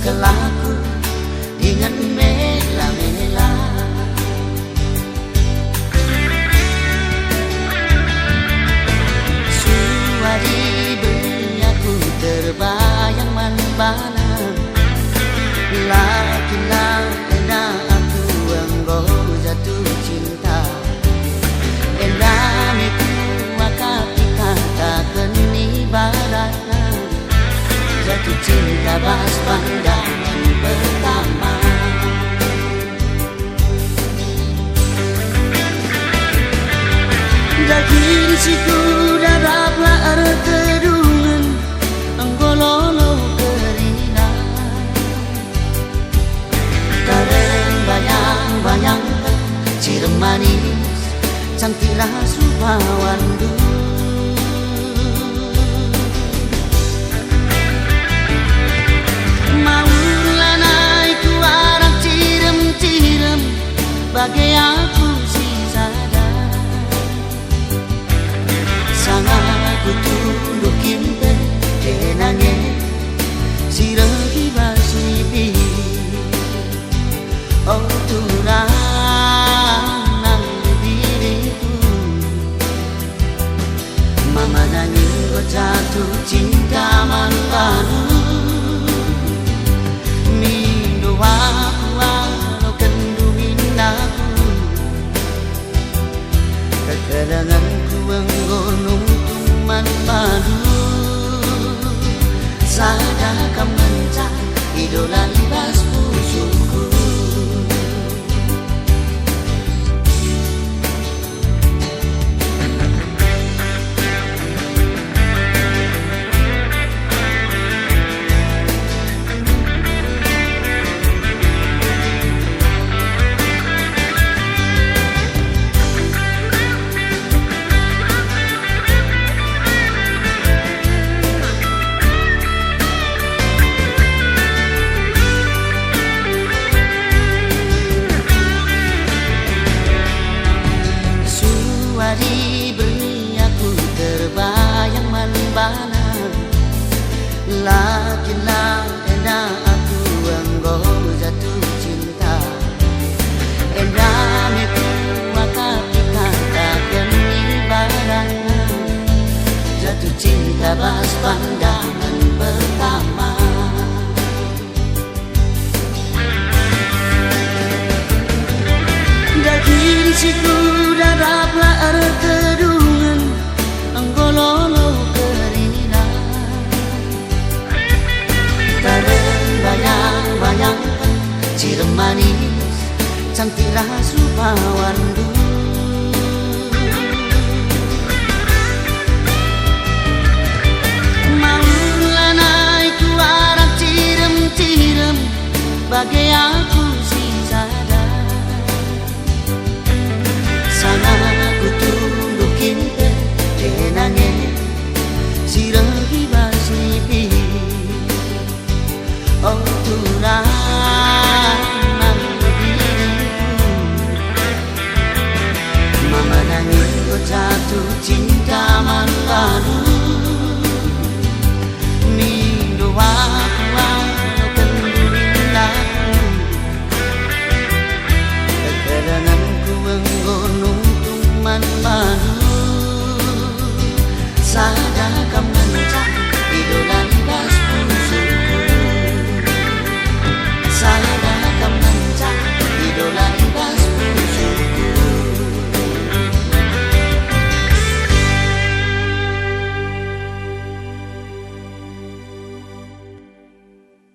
sengkelaku dengan mela-mela. Suari beriaku terbayang manbana, lakilah enak aku engkau jatuh cinta. Enak itu maka kita takkan ibaratnya jatuh cinta pas pandangan pertama. Daging siku darablah terungan anggololo kerina. Tareng bayang-bayang cirem manis cantiklah supawandu. Maulah naik ku arah cirem-cirem bagai aku si sadar. Sangat ku tundukin kenangnya si regi basibi. Oh turang nang diriku, mama nangis kau jatuh cinta manbaru. Mindo aku walau kendungin aku, kekadanganku menggonung tuman padu. Sadakah mencah idola libas pusuku. Beri aku terbayang manbana, lakilah enak aku engkau jatuh cinta. Enak itu maka kita takkan ibaratnya jatuh cinta pas pandangan pertama. Daging siku darablah terungan anggololo kerina. Tareng bayang-bayang cirem manis cantiklah supawandu. Maulah naik ku arah cirem-cirem bagai aku